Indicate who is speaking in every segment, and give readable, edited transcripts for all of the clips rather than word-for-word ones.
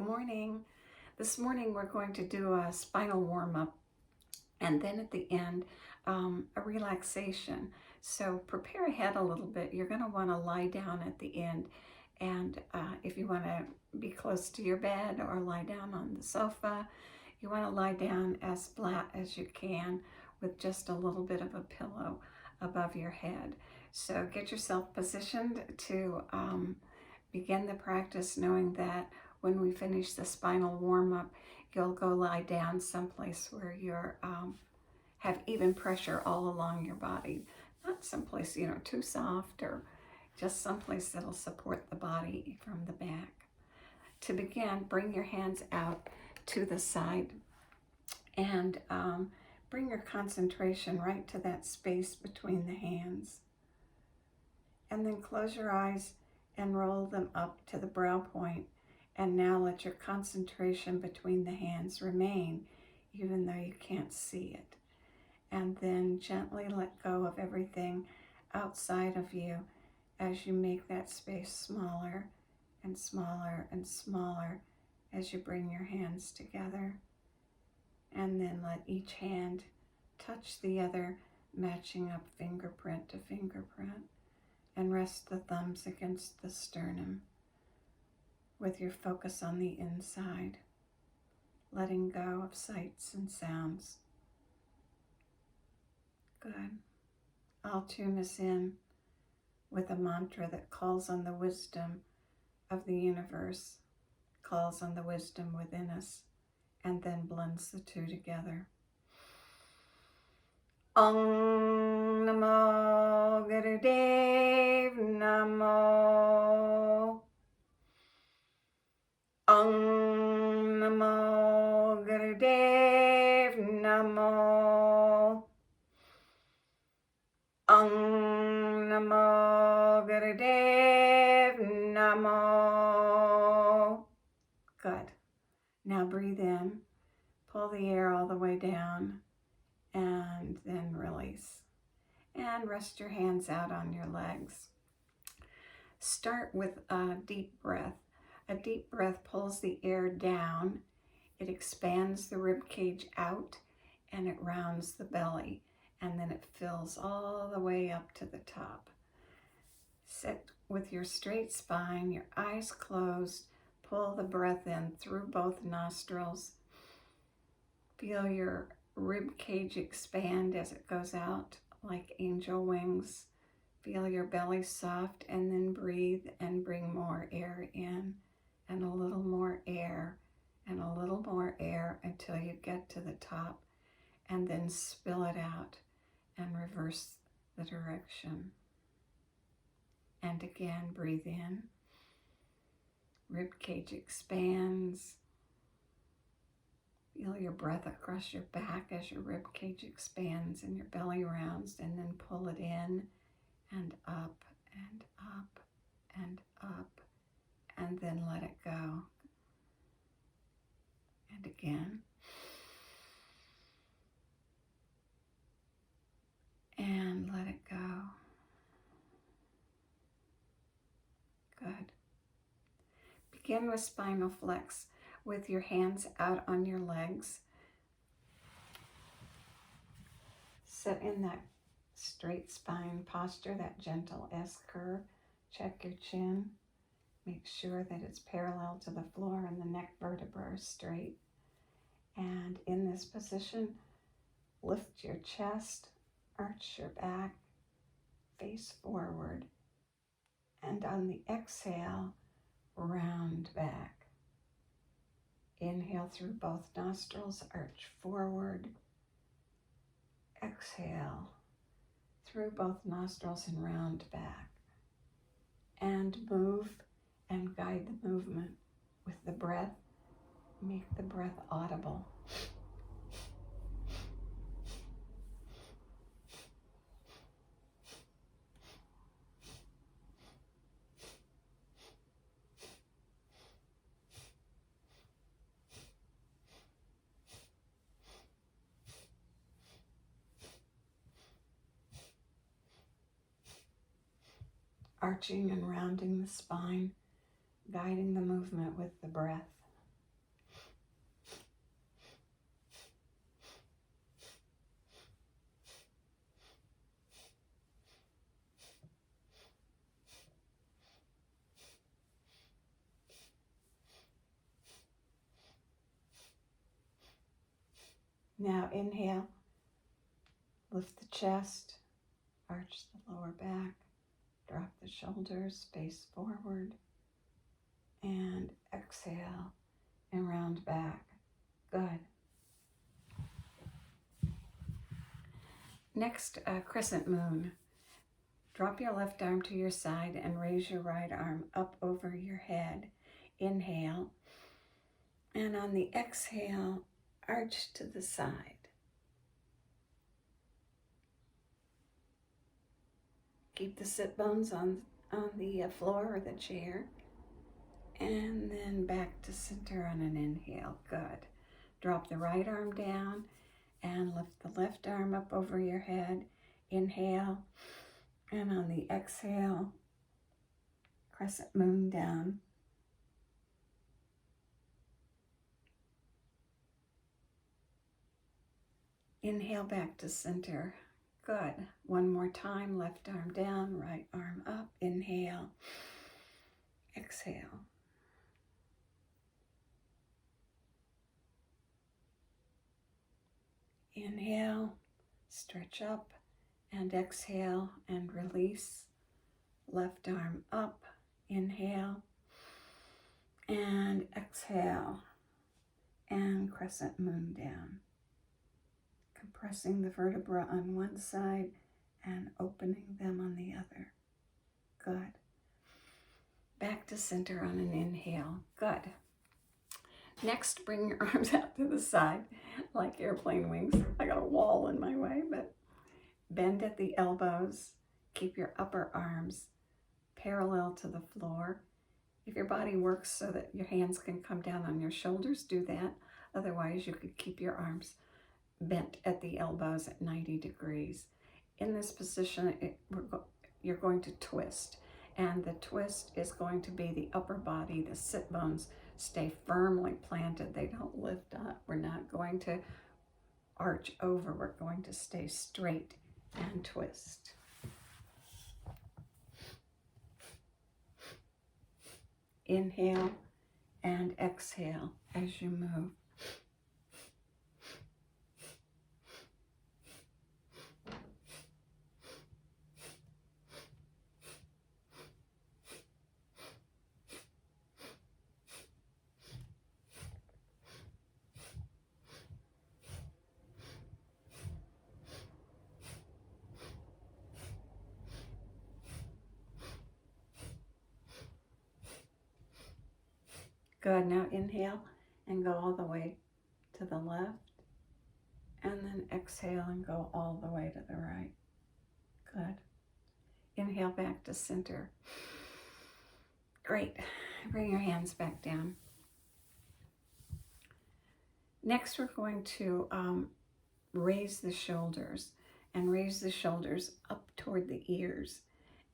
Speaker 1: Good morning. This morning we're going to do a spinal warm-up and then at the end a relaxation. So prepare ahead a little bit. You're going to want to lie down at the end, and if you want to be close to your bed or lie down on the sofa, you want to lie down as flat as you can with just a little bit of a pillow above your head. So get yourself positioned to begin the practice, knowing that when we finish the spinal warm-up, you'll go lie down someplace where you're have even pressure all along your body. Not someplace, too soft, or just someplace that'll support the body from the back. To begin, bring your hands out to the side and bring your concentration right to that space between the hands. And then close your eyes and roll them up to the brow point. And now let your concentration between the hands remain, even though you can't see it. And then gently let go of everything outside of you as you make that space smaller and smaller and smaller as you bring your hands together. And then let each hand touch the other, matching up fingerprint to fingerprint. And rest the thumbs against the sternum with your focus on the inside, letting go of sights and sounds. Good. I'll tune us in with a mantra that calls on the wisdom of the universe, calls on the wisdom within us, and then blends the two together. Om Namo Gurudev Namo. Om Namo Gurudev Namo. Om Namo Gurudev Namo. Good. Now breathe in, pull the air all the way down, and then release. And rest your hands out on your legs. Start with a deep breath. A deep breath pulls the air down, it expands the rib cage out, and it rounds the belly, and then it fills all the way up to the top. Sit with your straight spine, your eyes closed, pull the breath in through both nostrils. Feel your rib cage expand as it goes out like angel wings. Feel your belly soft, and then breathe and bring more air in, and a little more air, and a little more air until you get to the top, and then spill it out and reverse the direction. And again, breathe in. Rib cage expands. Feel your breath across your back as your rib cage expands and your belly rounds, and then pull it in and up and up and up, and then let it go. And again. And let it go. Good. Begin with spinal flex with your hands out on your legs. Sit in that straight spine posture, that gentle S curve. Check your chin. Make sure that it's parallel to the floor and the neck vertebra are straight. And in this position, lift your chest, arch your back, face forward. And on the exhale, round back. Inhale through both nostrils, arch forward. Exhale through both nostrils and round back. And move and guide the movement with the breath. Make the breath audible. Arching and rounding the spine, guiding the movement with the breath. Now inhale, lift the chest, arch the lower back, drop the shoulders, face forward, and exhale and round back. Good. Next, crescent moon. Drop your left arm to your side and raise your right arm up over your head. Inhale. And on the exhale, arch to the side. Keep the sit bones on the floor or the chair. And then back to center on an inhale. Good. Drop the right arm down and lift the left arm up over your head. Inhale. And on the exhale, crescent moon down. Inhale back to center. Good. One more time. Left arm down, right arm up. Inhale. Exhale. Inhale, stretch up, and exhale and release. Left arm up. Inhale and exhale, and crescent moon down. Compressing the vertebra on one side and opening them on the other. Good. Back to center on an inhale. Good. Next, bring your arms out to the side like airplane wings. I got a wall in my way, but bend at the elbows. Keep your upper arms parallel to the floor. If your body works so that your hands can come down on your shoulders, do that. Otherwise, you could keep your arms bent at the elbows at 90 degrees. In this position, you're going to twist. And the twist is going to be the upper body. The sit bones stay firmly planted. They don't lift up. We're not going to arch over. We're going to stay straight and twist. Inhale and exhale as you move. Good. Now inhale and go all the way to the left. And then exhale and go all the way to the right. Good. Inhale back to center. Great. Bring your hands back down. Next, we're going to raise the shoulders and raise the shoulders up toward the ears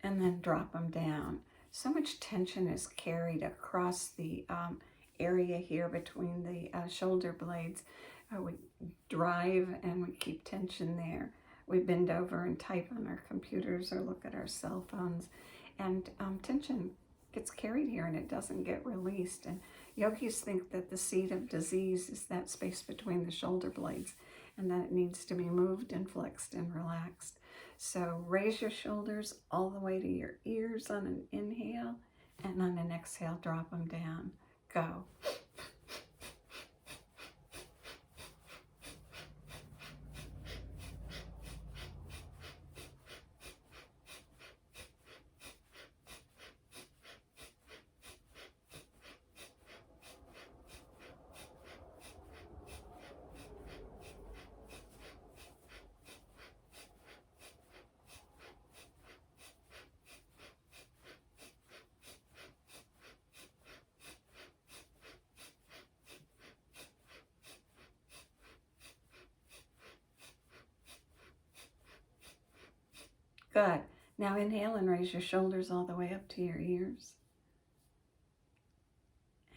Speaker 1: and then drop them down. So much tension is carried across the area here between the shoulder blades. We drive and we keep tension there. We bend over and type on our computers or look at our cell phones, and tension gets carried here and it doesn't get released. And yogis think that the seat of disease is that space between the shoulder blades and that it needs to be moved and flexed and relaxed. So raise your shoulders all the way to your ears on an inhale, and on an exhale, drop them down. Go. Good. Now inhale and raise your shoulders all the way up to your ears.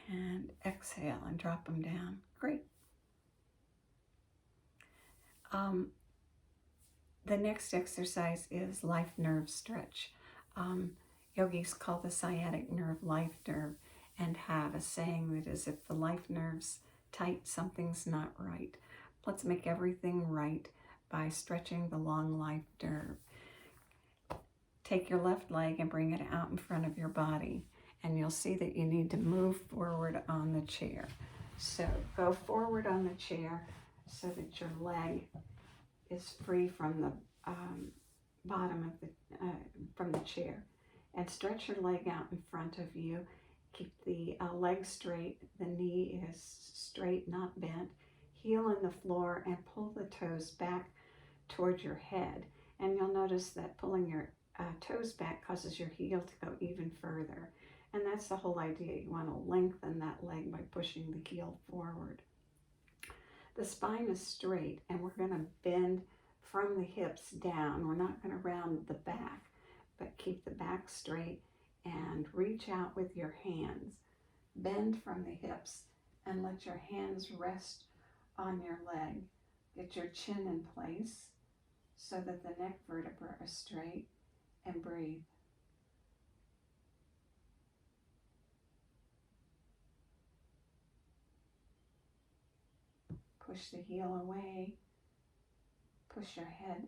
Speaker 1: And exhale and drop them down. Great. The next exercise is life nerve stretch. Yogis call the sciatic nerve life nerve and have a saying that is, if the life nerve's tight, something's not right. Let's make everything right by stretching the long life nerve. Take your left leg and bring it out in front of your body, and you'll see that you need to move forward on the chair. So go forward on the chair so that your leg is free from the bottom of from the chair, and stretch your leg out in front of you. Keep the leg straight, the knee is straight, not bent. Heel in the floor and pull the toes back towards your head. And you'll notice that pulling your toes back causes your heel to go even further. And that's the whole idea. You want to lengthen that leg by pushing the heel forward. The spine is straight, and we're going to bend from the hips down. We're not going to round the back, but keep the back straight and reach out with your hands. Bend from the hips and let your hands rest on your leg. Get your chin in place so that the neck vertebrae are straight, and breathe. Push the heel away. Push your head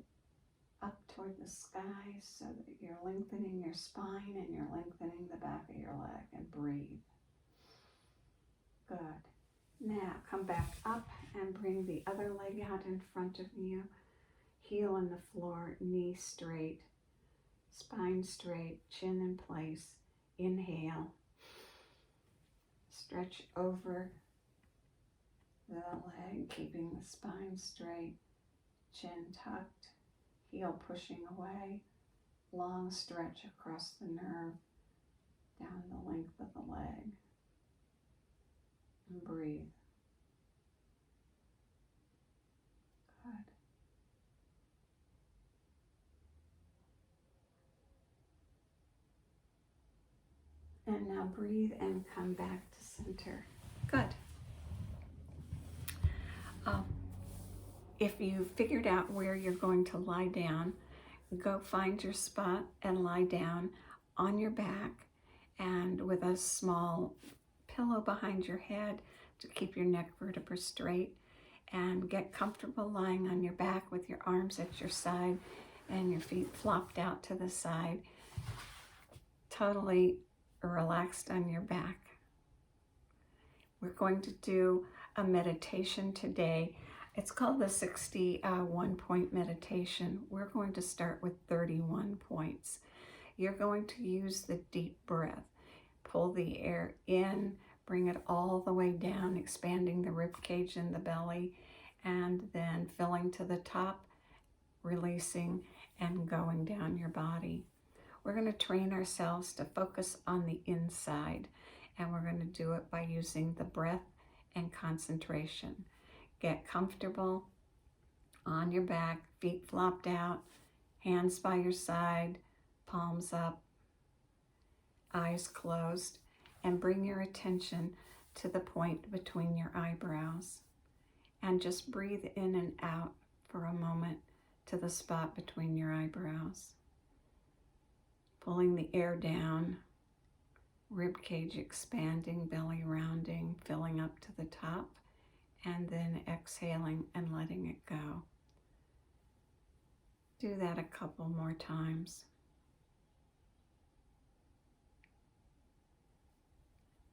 Speaker 1: up toward the sky so that you're lengthening your spine and you're lengthening the back of your leg, and breathe. Good. Now come back up and bring the other leg out in front of you. Heel on the floor, knee straight, spine straight, chin in place. Inhale. Stretch over the leg, keeping the spine straight, chin tucked, heel pushing away. Long stretch across the nerve, down the length of the leg. And breathe. Good. And now breathe and come back to center. Good. If you figured out where you're going to lie down, go find your spot and lie down on your back, and with a small pillow behind your head to keep your neck vertebrae straight, and get comfortable lying on your back with your arms at your side and your feet flopped out to the side, totally relaxed on your back. We're going to do a meditation today. It's called the 61-point meditation. We're going to start with 31 points. You're going to use the deep breath. Pull the air in, bring it all the way down, expanding the rib cage and the belly, and then filling to the top, releasing, and going down your body. We're going to train ourselves to focus on the inside, and we're going to do it by using the breath and concentration. Get comfortable on your back, feet flopped out, hands by your side, palms up, eyes closed, and bring your attention to the point between your eyebrows. And just breathe in and out for a moment to the spot between your eyebrows. Pulling the air down, rib cage expanding, belly rounding, filling up to the top, and then exhaling and letting it go. Do that a couple more times.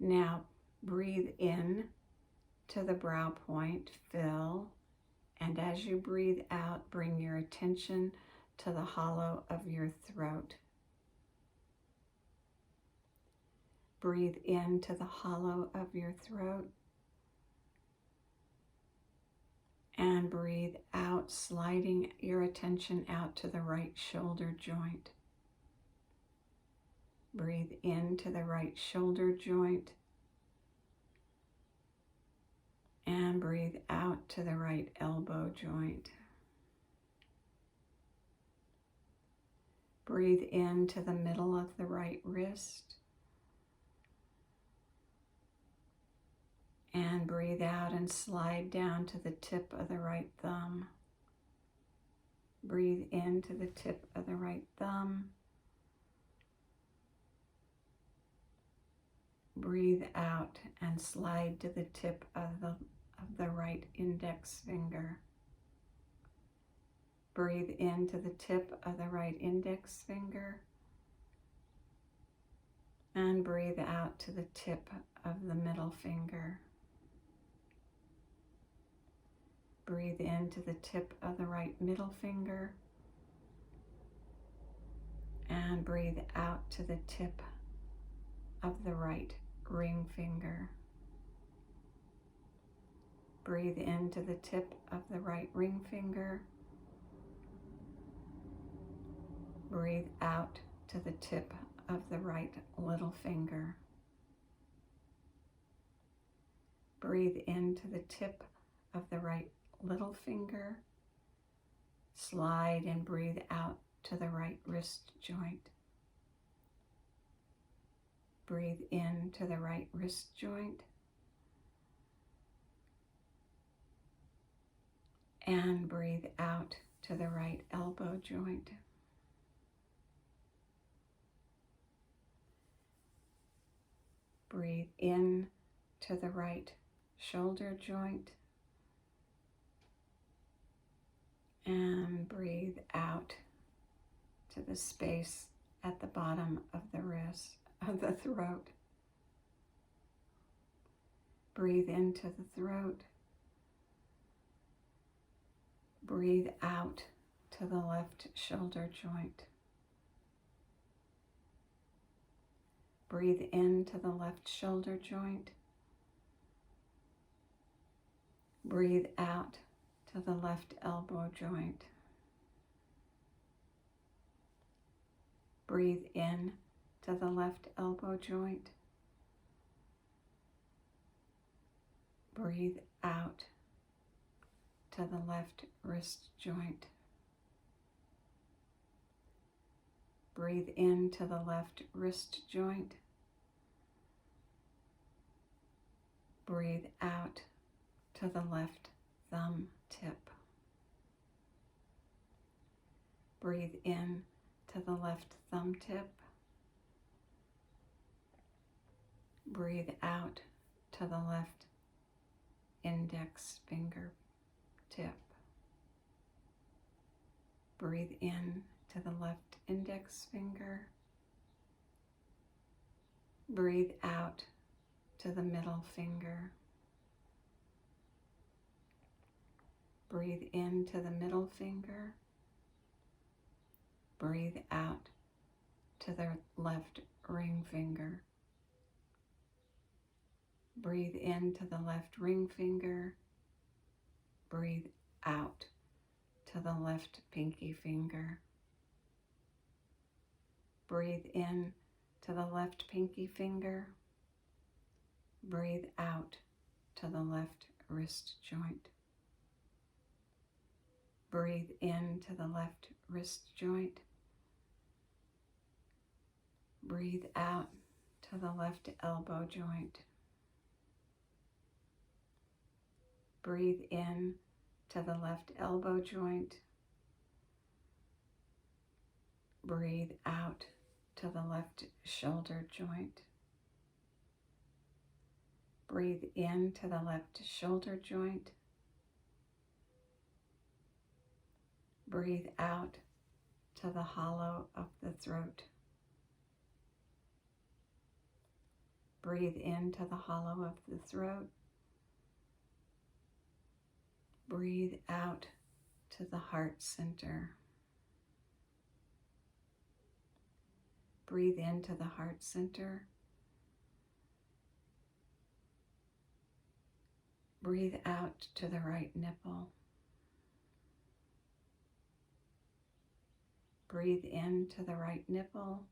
Speaker 1: Now breathe in to the brow point, fill, and as you breathe out, bring your attention to the hollow of your throat. Breathe into the hollow of your throat, and breathe out, sliding your attention out to the right shoulder joint. Breathe into the right shoulder joint, and breathe out to the right elbow joint. Breathe into the middle of the right wrist, and breathe out and slide down to the tip of the right thumb. Breathe into the tip of the right thumb. Breathe out and slide to the tip of the of the right index finger. Breathe into the tip of the right index finger and breathe out to the tip of the middle finger. Breathe into the tip of the right middle finger and breathe out to the tip of the right ring finger. Breathe into the tip of the right ring finger. Breathe out to the tip of the right little finger. Breathe into the tip of the right little finger. Slide and breathe out to the right wrist joint. Breathe in to the right wrist joint. And breathe out to the right elbow joint. Breathe in to the right shoulder joint. And breathe out to the space at the bottom of the the throat. Breathe into the throat. Breathe out to the left shoulder joint. Breathe into the left shoulder joint. Breathe out to the left elbow joint. Breathe in to the left elbow joint. Breathe out to the left wrist joint. Breathe into the left wrist joint. Breathe out to the left thumb tip. Breathe in to the left thumb tip. Breathe out to the left index finger tip. Breathe in to the left index finger. Breathe out to the middle finger. Breathe into the middle finger. Breathe out to the left ring finger. Breathe into the left ring finger. Breathe out to the left pinky finger. Breathe in to the left pinky finger. Breathe out to the left wrist joint. Breathe in to the left wrist joint. Breathe out to the left elbow joint. Breathe in to the left elbow joint. Breathe out to the left shoulder joint. Breathe in to the left shoulder joint. Breathe out to the hollow of the throat. Breathe into the hollow of the throat. Breathe out to the heart center. Breathe into the heart center. Breathe out to the right nipple. Breathe into the right nipple.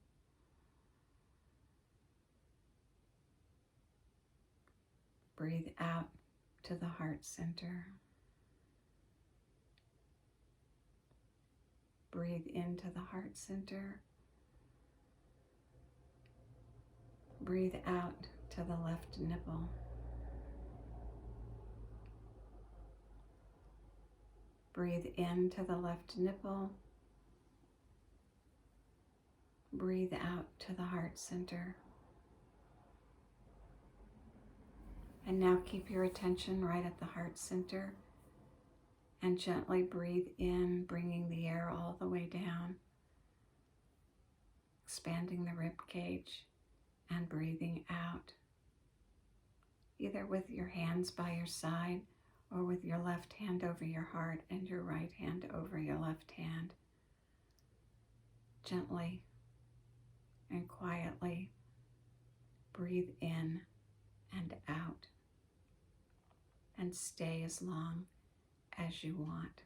Speaker 1: Breathe out to the heart center. Breathe into the heart center. Breathe out to the left nipple. Breathe into the left nipple. Breathe out to the heart center. And now keep your attention right at the heart center and gently breathe in, bringing the air all the way down, expanding the rib cage and breathing out, either with your hands by your side or with your left hand over your heart and your right hand over your left hand. Gently and quietly breathe in and out, and stay as long as you want.